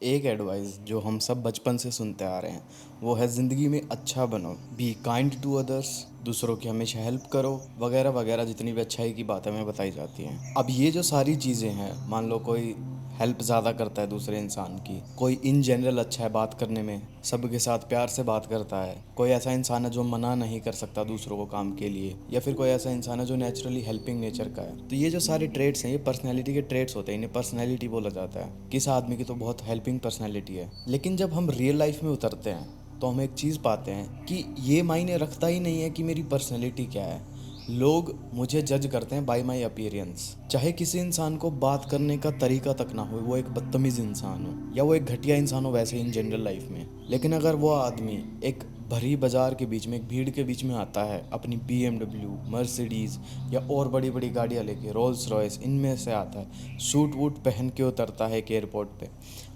एक एडवाइस जो हम सब बचपन से सुनते आ रहे हैं वो है ज़िंदगी में अच्छा बनो, बी काइंड टू अदर्स, दूसरों की हमेशा हेल्प करो, वगैरह वगैरह जितनी भी अच्छाई की बातें हमें बताई जाती हैं। अब ये जो सारी चीज़ें हैं, मान लो कोई हेल्प ज़्यादा करता है दूसरे इंसान की, कोई इन जनरल अच्छा है बात करने में, सबके साथ प्यार से बात करता है, कोई ऐसा इंसान है जो मना नहीं कर सकता दूसरों को काम के लिए, या फिर कोई ऐसा इंसान है जो नेचुरली हेल्पिंग नेचर का है। तो ये जो सारे ट्रेड्स हैं ये पर्सनैलिटी के ट्रेड्स होते हैं, इन्हें पर्सनैलिटी बोला जाता है। किस आदमी की तो बहुत हेल्पिंग पर्सनैलिटी है, लेकिन जब हम रियल लाइफ में उतरते हैं तो हम एक चीज़ पाते हैं कि ये मायने रखता ही नहीं है कि मेरी पर्सनैलिटी क्या है। लोग मुझे जज करते हैं बाय माई अपीयरेंस। चाहे किसी इंसान को बात करने का तरीका तक ना हो, वो एक बदतमीज़ इंसान हो या वो एक घटिया इंसान हो वैसे इन जनरल लाइफ में, लेकिन अगर वो आदमी एक भरी बाजार के बीच में, एक भीड़ के बीच में आता है अपनी BMW, मर्सिडीज़ या और बड़ी बड़ी गाड़ियाँ लेके, रोल्स रॉयस इनमें से आता है, सूट वूट पहन के उतरता है एक एयरपोर्ट पे,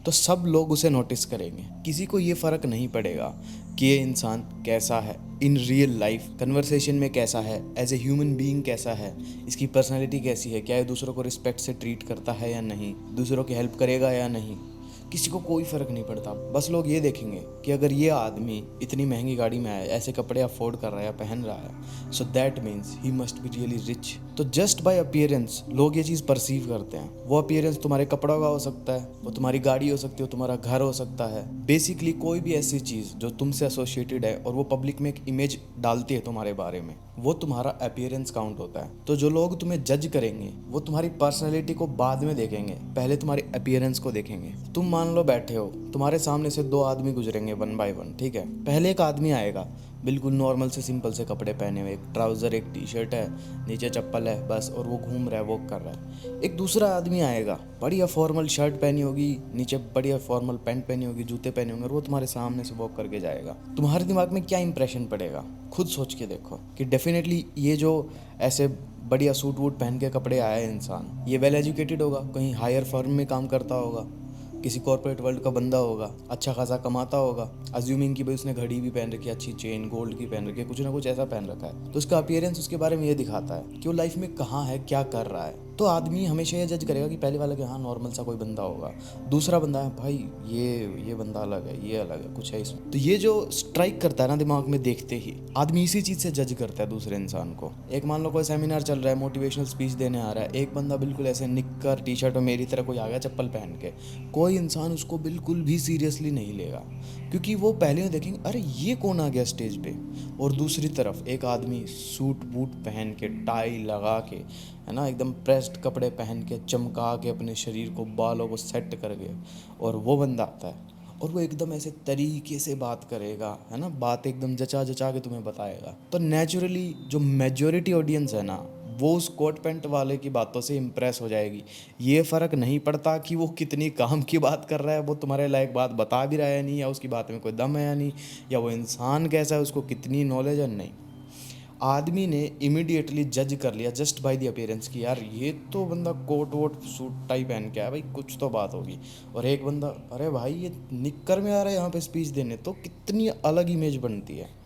तो सब लोग उसे नोटिस करेंगे। किसी को ये फ़र्क नहीं पड़ेगा कि ये इंसान कैसा है इन रियल लाइफ कन्वर्सेशन में, कैसा है एज ए ह्यूमन बीइंग, कैसा है, इसकी पर्सनैलिटी कैसी है, क्या ये दूसरों को रिस्पेक्ट से ट्रीट करता है या नहीं, दूसरों की हेल्प करेगा या नहीं। किसी को कोई फ़र्क नहीं पड़ता। बस लोग ये देखेंगे कि अगर ये आदमी इतनी महंगी गाड़ी में आया, ऐसे कपड़े अफोर्ड कर रहा है या पहन रहा है, so that means he must be really rich. तो जस्ट बाय अपीयरेंस लोग ये चीज़ परसीव करते हैं। वो अपीयरेंस तुम्हारे कपड़ों का हो सकता है, वो तुम्हारी गाड़ी हो सकती है, वो तुम्हारा घर हो सकता है, बेसिकली कोई भी ऐसी चीज़ जो तुमसे एसोसिएटेड है और वो पब्लिक में एक इमेज डालती है तुम्हारे बारे में, वो तुम्हारा अपीयरेंस काउंट होता है। तो जो लोग तुम्हें जज करेंगे वो तुम्हारी पर्सनैलिटी को बाद में देखेंगे, पहले तुम्हारे अपीयरेंस को देखेंगे। तुम मान लो बैठे हो, तुम्हारे सामने से दो आदमी गुजरेंगे वन बाय वन, ठीक है। पहले एक आदमी आएगा बिल्कुल नॉर्मल से सिंपल से कपड़े पहने हुए, एक ट्राउज़र एक टी-शर्ट है, नीचे चप्पल है बस, और वो घूम रहा है, वॉक कर रहा है। एक दूसरा आदमी आएगा, बढ़िया फॉर्मल शर्ट पहनी होगी, नीचे बढ़िया फॉर्मल पैंट पहनी होगी, जूते पहने होंगे, और वो तुम्हारे सामने से वॉक करके जाएगा। तुम्हारे दिमाग में क्या इंप्रेशन पड़ेगा, खुद सोच के देखो कि डेफिनेटली ये जो ऐसे बढ़िया सूट वूट पहन के कपड़े आया है इंसान, ये वेल एजुकेटेड होगा, कहीं हायर फर्म में काम करता होगा, किसी कॉर्पोरेट वर्ल्ड का बंदा होगा, अच्छा खासा कमाता होगा, अज्यूमिंग कि भाई उसने घड़ी भी पहन रखी है, अच्छी चेन गोल्ड की पहन रखी है, कुछ ना कुछ ऐसा पहन रखा है, तो उसका अपीयरेंस उसके बारे में ये दिखाता है कि वो लाइफ में कहाँ है, क्या कर रहा है। तो आदमी हमेशा ये जज करेगा कि पहले वाला कि हाँ नॉर्मल सा कोई बंदा होगा, दूसरा बंदा है भाई ये बंदा अलग है, ये अलग है, कुछ है इसमें। तो ये जो स्ट्राइक करता है ना दिमाग में देखते ही, आदमी इसी चीज़ से जज करता है दूसरे इंसान को। एक मान लो कोई सेमिनार चल रहा है, मोटिवेशनल स्पीच देने आ रहा है, एक बंदा बिल्कुल ऐसे निक्कर टी-शर्ट और मेरी तरह कोई आ गया चप्पल पहन के, कोई इंसान उसको बिल्कुल भी सीरियसली नहीं लेगा, क्योंकि वो पहले ही देखेंगे अरे ये कौन आ गया स्टेज पे। और दूसरी तरफ एक आदमी सूट बूट पहन के, टाई लगा के, है ना, एकदम प्रेस्ड कपड़े पहन के, चमका के अपने शरीर को, बालों को सेट करके, और वो बंदा आता है और वो एकदम ऐसे तरीके से बात करेगा, है ना, बात एकदम जचा जचा के तुम्हें बताएगा। तो नेचुरली जो मेजोरिटी ऑडियंस है ना, वो उस कोट पैंट वाले की बातों से इम्प्रेस हो जाएगी। ये फ़र्क नहीं पड़ता कि वो कितनी काम की बात कर रहा है, वो तुम्हारे लायक बात बता भी रहा है नहीं, या उसकी बात में कोई दम है या नहीं, या वो इंसान कैसा है, उसको कितनी नॉलेज है नहीं। आदमी ने इमीडिएटली जज कर लिया जस्ट बाय द अपीयरेंस कि यार ये तो बंदा कोट वोट सूट टाई पहन के आया, भाई कुछ तो बात होगी। और एक बंदा अरे भाई ये निक्कर में आ रहा है यहाँ पे स्पीच देने, तो कितनी अलग इमेज बनती है।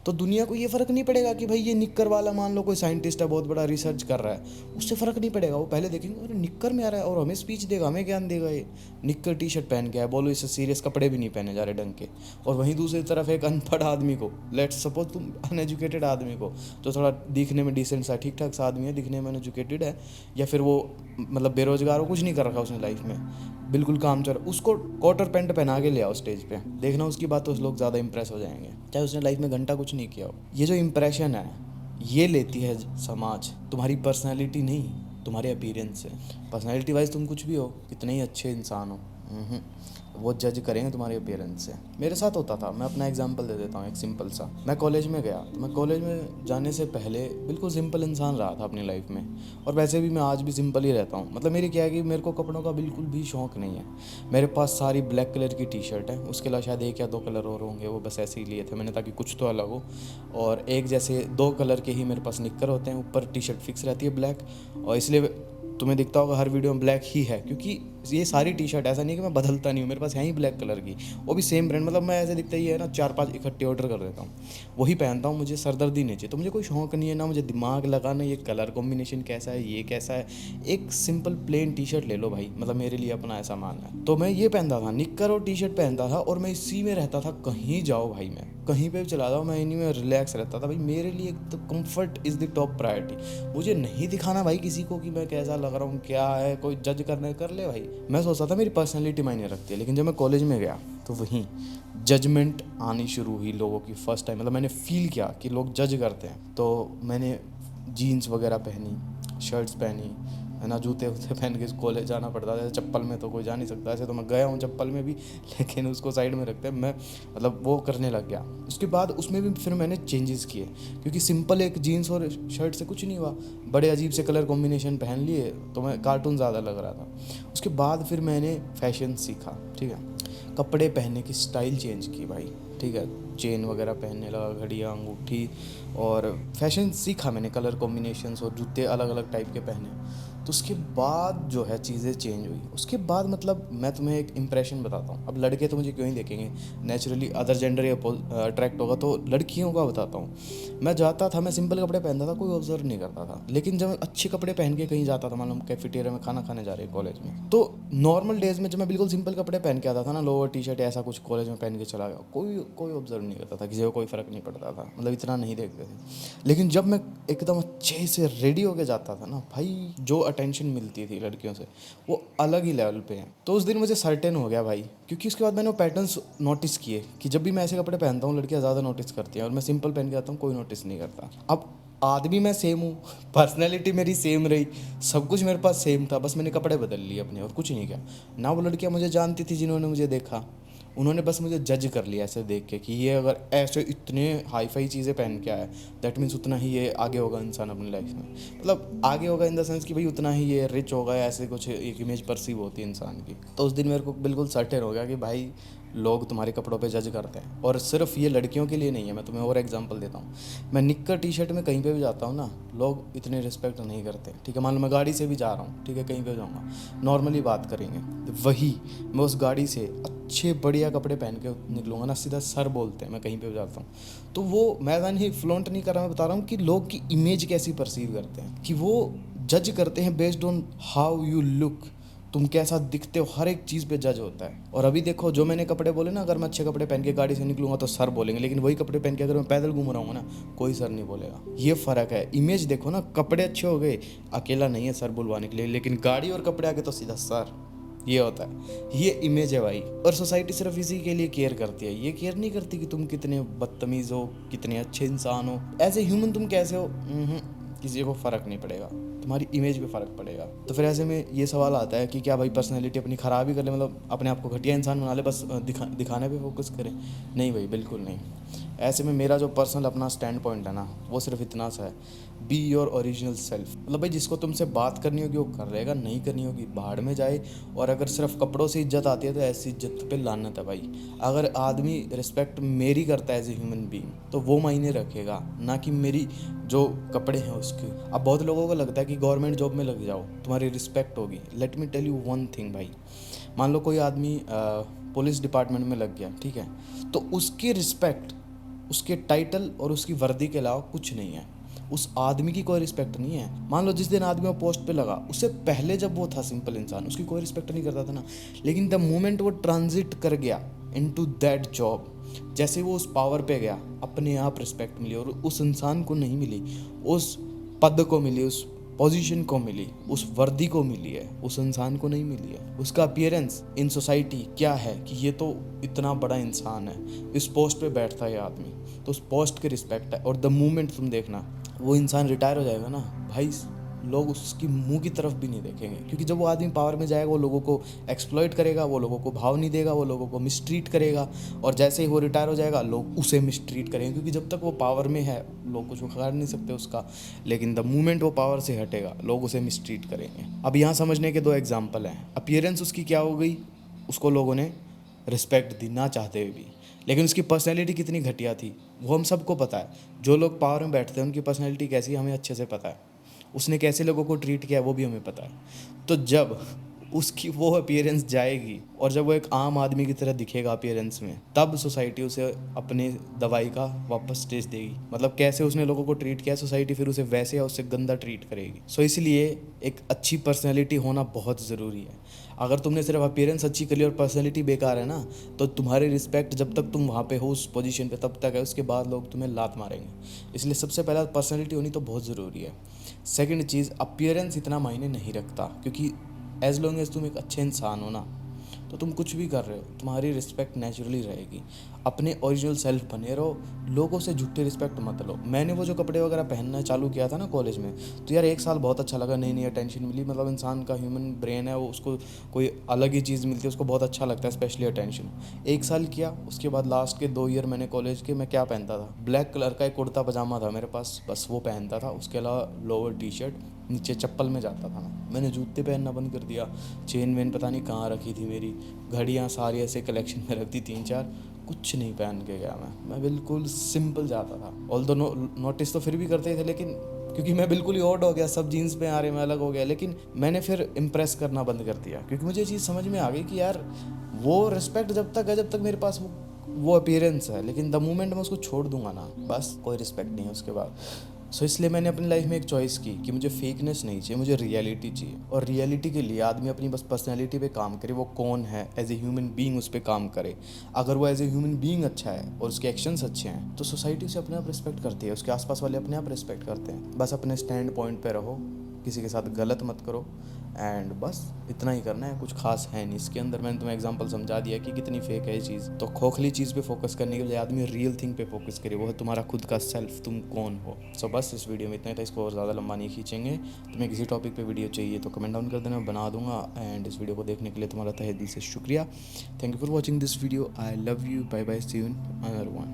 तो दुनिया को ये फ़र्क नहीं पड़ेगा कि भाई ये निक्कर वाला, मान लो कोई साइंटिस्ट है बहुत बड़ा रिसर्च कर रहा है, उससे फ़र्क नहीं पड़ेगा। वो पहले देखेंगे अरे निक्कर में आ रहा है और हमें स्पीच देगा, हमें ज्ञान देगा, ये निक्कर टी-शर्ट पहन के आया, बोलो इससे सीरियस कपड़े भी नहीं पहने जा रहे ढंग के। और वहीं दूसरी तरफ एक अनपढ़ आदमी को, लेट्स सपोज तुम अनएजुकेटेड आदमी को, जो थोड़ा दिखने में डिसेंट सा ठीक ठाक सा आदमी है, दिखने में अनएजुकेटेड है, या फिर वो मतलब बेरोजगार हो, कुछ नहीं कर रखा उसने लाइफ में, बिल्कुल काम चल, उसको कॉटर पैंट पहना के ले आओ स्टेज पे, देखना उसकी बात तो लोग ज़्यादा इंप्रेस हो जाएंगे, चाहे उसने लाइफ में घंटा कुछ नहीं किया हो। ये जो इम्प्रेशन है ये लेती है समाज, तुम्हारी पर्सनैलिटी नहीं, तुम्हारे अपीयरेंस से। पर्सनैलिटी वाइज तुम कुछ भी हो, कितने ही अच्छे इंसान हो, वो जज करेंगे तुम्हारे अपीयरेंस से। मेरे साथ होता था, मैं अपना एग्जांपल दे देता हूँ एक सिंपल सा। मैं कॉलेज में गया, तो मैं कॉलेज में जाने से पहले बिल्कुल सिंपल इंसान रहा था अपनी लाइफ में, और वैसे भी मैं आज भी सिंपल ही रहता हूँ। मतलब मेरी क्या है कि मेरे को कपड़ों का बिल्कुल भी शौक़ नहीं है। मेरे पास सारी ब्लैक कलर की टी-शर्ट है, उसके अलावा शायद एक या दो कलर और होंगे, वो बस ऐसे ही लिए थे मैंने ताकि कुछ तो अलग हो। और एक जैसे दो कलर के ही मेरे पास निक्कर होते हैं, ऊपर टी-शर्ट फिक्स रहती है ब्लैक, और इसलिए तुम्हें दिखता होगा हर वीडियो में ब्लैक ही है, क्योंकि ये सारी टी शर्ट ऐसा नहीं कि मैं बदलता नहीं हूँ, मेरे पास है ही ब्लैक कलर की, वो भी सेम ब्रांड, मतलब मैं ऐसे दिखता ही है ना 4-5 इकट्ठे ऑर्डर कर देता हूँ, वही पहनता हूँ, मुझे सरदर्दी नहीं चाहिए। तो मुझे कोई शौक नहीं है ना मुझे दिमाग लगाना ये कलर कॉम्बिनेशन कैसा है, ये कैसा है। एक सिंपल प्लेन टी शर्ट ले लो भाई, मतलब मेरे लिए अपना ऐसा मानना है। तो मैं ये पहनता था, निक्कर और टी शर्ट पहनता था, और मैं इसी में रहता था, कहीं जाओ भाई, मैं कहीं पे भी चला जाओ, मैं इन्हीं में रिलैक्स रहता था भाई। मेरे लिए तो comfort is the top priority. मुझे नहीं दिखाना भाई किसी को कि मैं कैसा लग रहा हूँ, क्या है, कोई जज करने कर ले भाई। मैं सोचता था मेरी पर्सनैलिटी मायने रखती है, लेकिन जब मैं कॉलेज में गया तो वहीं जजमेंट आनी शुरू हुई लोगों की फर्स्ट टाइम। मतलब मैंने फील किया कि लोग जज करते हैं। तो मैंने जीन्स वगैरह पहनी, शर्ट्स पहनी, है ना, जूते वूते पहन के कॉलेज जाना पड़ता था। चप्पल में तो कोई जा नहीं सकता, ऐसे तो मैं गया हूँ चप्पल में भी, लेकिन उसको साइड में रखते हैं, मैं मतलब वो करने लग गया। उसके बाद उसमें भी फिर मैंने चेंजेस किए, क्योंकि सिंपल एक जीन्स और शर्ट से कुछ नहीं हुआ, बड़े अजीब से कलर कॉम्बिनेशन पहन लिए तो मैं कार्टून ज़्यादा लग रहा था। उसके बाद फिर मैंने फैशन सीखा, ठीक है, कपड़े पहनने की स्टाइल चेंज की भाई, ठीक है, चेन वगैरह पहनने लगा, घड़ियाँ, अंगूठी, और फैशन सीखा मैंने, कलर कॉम्बिनेशंस और जूते अलग अलग टाइप के पहने। तो उसके बाद जो है चीज़ें चेंज हुई। उसके बाद मतलब मैं तुम्हें एक इम्प्रेशन बताता हूँ। अब लड़के तो मुझे क्यों ही देखेंगे, नेचुरली अदर जेंडर या अट्रैक्ट होगा, तो लड़कियों का बताता हूँ। मैं जाता था, मैं सिंपल कपड़े पहनता था, कोई ऑब्जर्व नहीं करता था, लेकिन जब मैं अच्छे कपड़े पहन के कहीं जाता था, मान लो कैफेटेरिया में खाना खाने जा रहे हैं कॉलेज में, तो नॉर्मल डेज में जब मैं बिल्कुल सिंपल कपड़े पहन के आता था ना, लोअर टी शर्ट ऐसा कुछ कॉलेज में पहन के चला गया, कोई कोई ऑब्जर्व नहीं करता था, किसी को कोई फ़र्क नहीं पड़ता था, मतलब इतना नहीं देखते थे। लेकिन जब मैं एकदम अच्छे से रेडी होके जाता था ना भाई, जो अटेंशन मिलती थी लड़कियों से वो अलग ही लेवल पे है। तो उस दिन मुझे सर्टेन हो गया भाई, क्योंकि उसके बाद मैंने वो पैटर्न्स नोटिस किए कि जब भी मैं ऐसे कपड़े पहनता हूँ लड़कियाँ ज़्यादा नोटिस करती हैं, और मैं सिंपल पहन के आता हूँ कोई नोटिस नहीं करता। अब आदमी मैं सेम हूँ, पर्सनैलिटी मेरी सेम रही, सब कुछ मेरे पास सेम था, बस मैंने कपड़े बदल लिए अपने और कुछ नहीं किया। ना वो लड़कियाँ मुझे जानती थी जिन्होंने मुझे देखा, उन्होंने बस मुझे जज कर लिया ऐसे देख के कि ये अगर ऐसे इतने हाई फाई चीज़ें पहन के आया, दैट मीन्स उतना ही ये आगे होगा इंसान अपनी लाइफ में। मतलब आगे होगा इन द सेंस कि भाई उतना ही ये रिच होगा, ऐसे कुछ एक इमेज परसीव होती है इंसान की। तो उस दिन मेरे को बिल्कुल सर्टेन हो गया कि भाई लोग तुम्हारे कपड़ों पे जज करते हैं। और सिर्फ ये लड़कियों के लिए नहीं है, मैं तुम्हें और एग्जांपल देता हूँ। मैं निक्कर टी शर्ट में कहीं पे भी जाता हूँ ना, लोग इतने रिस्पेक्ट नहीं करते, ठीक है। मान लो मैं गाड़ी से भी जा रहा हूँ, ठीक है, कहीं पे जाऊँगा, नॉर्मली बात करेंगे, वही मैं उस गाड़ी से अच्छे बढ़िया कपड़े पहन के निकलूँगा ना, सीधा सर बोलते हैं, मैं कहीं पे भी जाता हूँ। तो वो मैं नहीं फ्लॉन्ट नहीं कर रहा, मैं बता रहा हूँ कि लोग की इमेज कैसी परसीव करते हैं, कि वो जज करते हैं based on how you look, तुम कैसा दिखते हो, हर एक चीज़ पे जज होता है। और अभी देखो जो मैंने कपड़े बोले ना, अगर मैं अच्छे कपड़े पहन के गाड़ी से निकलूंगा तो सर बोलेंगे, लेकिन वही कपड़े पहन के अगर मैं पैदल घूम रहा हूँ ना, कोई सर नहीं बोलेगा। ये फ़र्क है, इमेज देखो ना, कपड़े अच्छे हो गए अकेला नहीं है सर बुलवाने के लिए, लेकिन गाड़ी और कपड़े आके तो सीधा सर, ये होता है, ये इमेज है भाई। और सोसाइटी सिर्फ इसी के लिए केयर करती है, ये केयर नहीं करती कि तुम कितने बदतमीज़ हो, कितने अच्छे इंसान हो, एज ए ह्यूमन तुम कैसे हो, किसी को फ़र्क नहीं पड़ेगा, तुम्हारी इमेज पे फ़र्क पड़ेगा। तो फिर ऐसे में ये सवाल आता है कि क्या भाई पर्सनैलिटी अपनी ख़राब ही कर ले, मतलब अपने आप को घटिया इंसान बना ले, बस दिखाने पे फोकस करें? नहीं भाई, बिल्कुल नहीं। ऐसे में मेरा जो पर्सनल अपना स्टैंड पॉइंट है ना, वो सिर्फ इतना सा है, बी योर ओरिजिनल सेल्फ। मतलब भाई जिसको तुमसे बात करनी होगी वो कर लेगा, नहीं करनी होगी भाड़ में जाए। और अगर सिर्फ कपड़ों से इज्जत आती है तो ऐसी इज्जत पे लानत है भाई। अगर आदमी रिस्पेक्ट मेरी करता है एज ए ह्यूमन बीइंग तो वो मायने रखेगा, ना कि मेरी जो कपड़े हैं उसके। अब बहुत लोगों को लगता है कि गवर्नमेंट जॉब में लग जाओ तुम्हारी रिस्पेक्ट होगी। Let me tell you one thing भाई, मान लो कोई आदमी पुलिस डिपार्टमेंट में लग गया, ठीक है, तो उसकी रिस्पेक्ट उसके टाइटल और उसकी वर्दी के अलावा कुछ नहीं है। उस आदमी की कोई रिस्पेक्ट नहीं है। मान लो जिस दिन आदमी वो पोस्ट पे लगा, उससे पहले जब वो था सिंपल इंसान, उसकी कोई रिस्पेक्ट नहीं करता था ना, लेकिन द मोमेंट वो ट्रांजिट कर गया इनटू दैट जॉब, जैसे वो उस पावर पे गया, अपने आप रिस्पेक्ट मिली। और उस इंसान को नहीं मिली, उस पद को मिली, उस पोजीशन को मिली, उस वर्दी को मिली है, उस इंसान को नहीं मिली है। उसका अपीयरेंस इन सोसाइटी क्या है कि ये तो इतना बड़ा इंसान है, इस पोस्ट पे बैठता है ये आदमी, तो उस पोस्ट की रिस्पेक्ट है। और द मोमेंट तुम देखना वो इंसान रिटायर हो जाएगा ना भाई, लोग उसकी मुंह की तरफ भी नहीं देखेंगे, क्योंकि जब वो आदमी पावर में जाएगा वो लोगों को एक्सप्लॉइट करेगा, वो लोगों को भाव नहीं देगा, वो लोगों को मिसट्रीट करेगा। और जैसे ही वो रिटायर हो जाएगा लोग उसे मिसट्रीट करेंगे, क्योंकि जब तक वो पावर में है लोग कुछ उखाड़ नहीं सकते उसका, लेकिन द मोमेंट वो पावर से हटेगा लोग उसे मिसट्रीट करेंगे। अब यहाँ समझने के दो एग्जाम्पल हैं। अपीयरेंस उसकी क्या हो गई, उसको लोगों ने रिस्पेक्ट दी ना चाहते हुए भी, लेकिन उसकी पर्सनैलिटी कितनी घटिया थी वो हम सबको पता है। जो लोग पावर में बैठते हैं उनकी पर्सनैलिटी कैसी है हमें अच्छे से पता है, उसने कैसे लोगों को ट्रीट किया है वो भी हमें पता है। तो जब उसकी वो अपीयरेंस जाएगी, और जब वो एक आम आदमी की तरह दिखेगा अपीयरेंस में, तब सोसाइटी उसे अपनी दवाई का वापस टेस्ट देगी। मतलब कैसे उसने लोगों को ट्रीट किया, सोसाइटी फिर उसे वैसे या उससे गंदा ट्रीट करेगी। सो इसलिए एक अच्छी पर्सनैलिटी होना बहुत ज़रूरी है। अगर तुमने सिर्फ अपीयरेंस अच्छी कर ली और पर्सनैलिटी बेकार है ना, तो तुम्हारी रिस्पेक्ट जब तक तुम वहाँ पे हो उस पोजीशन पे तब तक है, उसके बाद लोग तुम्हें लात मारेंगे। इसलिए सबसे पहला पर्सनैलिटी होनी तो बहुत ज़रूरी है। सेकंड चीज़, अपीयरेंस इतना मायने नहीं रखता, क्योंकि एज लॉन्ग एज तुम एक अच्छे इंसान हो ना, तो तुम कुछ भी कर रहे हो तुम्हारी रिस्पेक्ट नेचुरली रहेगी। अपने ओरिजिनल सेल्फ बने रहो, लोगों से झूठी रिस्पेक्ट मत लो। मैंने वो जो कपड़े वगैरह पहनना चालू किया था ना कॉलेज में, तो यार 1 साल बहुत अच्छा लगा, नई नई अटेंशन मिली। मतलब इंसान का ह्यूमन ब्रेन है वो, उसको कोई अलग ही चीज़ मिलती है, उसको बहुत अच्छा लगता है, स्पेशली अटेंशन। 1 साल किया, उसके बाद लास्ट के 2 ईयर मैंने कॉलेज के, मैं क्या पहनता था, ब्लैक कलर का एक कुर्ता पजामा था मेरे पास, बस वो पहनता था। उसके अलावा लोअर टी शर्ट, नीचे चप्पल में जाता था मैंने जूते पहनना बंद कर दिया। चेन वेन पता नहीं कहाँ रखी थी मेरी, घड़ियाँ सारी ऐसे कलेक्शन में रख दी 3-4, कुछ नहीं पहन के गया मैं बिल्कुल सिंपल जाता था। ऑल दो नोटिस तो फिर भी करते थे, लेकिन क्योंकि मैं बिल्कुल ही ऑड हो गया, सब जीन्स पे आ रहे, मैं अलग हो गया। लेकिन मैंने फिर इम्प्रेस करना बंद कर दिया, क्योंकि मुझे ये चीज़ समझ में आ गई कि यार वो रिस्पेक्ट जब तक है, जब तक मेरे पास वो अपीयरेंस है, लेकिन द मोमेंट मैं उसको छोड़ दूंगा ना, बस कोई रिस्पेक्ट नहीं है उसके बाद। सो इसलिए मैंने अपनी लाइफ में एक चॉइस की कि मुझे फेकनेस नहीं चाहिए, मुझे रियलिटी चाहिए। और रियलिटी के लिए आदमी अपनी बस पर्सनैलिटी पे काम करे, वो कौन है एज ए ह्यूमन बीइंग उस पर काम करे। अगर वो एज ए ह्यूमन बीइंग अच्छा है और उसके एक्शंस अच्छे हैं, तो सोसाइटी उसे अपने आप रिस्पेक्ट करती है, उसके आसपास वाले अपने आप रिस्पेक्ट करते हैं। बस अपने स्टैंड पॉइंट पे रहो, किसी के साथ गलत मत करो, एंड बस इतना ही करना है, कुछ खास है नहीं इसके अंदर। मैंने तुम्हें एग्जांपल समझा दिया कि कितनी फेक है ये चीज़। तो खोखली चीज़ पे फोकस करने के बजाय आदमी रियल थिंग पे फोकस करे, वो है तुम्हारा खुद का सेल्फ, तुम कौन हो। सो बस इस वीडियो में इतना ही था, इसको और ज़्यादा लंबा नहीं खींचेंगे। तुम्हें किसी टॉपिक पे वीडियो चाहिए तो कमेंट डाउन कर देना, मैं बना दूंगा। एंड इस वीडियो को देखने के लिए तुम्हारा तहे दिल से शुक्रिया। Thank you for watching this video, I love you, bye bye, see you in another one.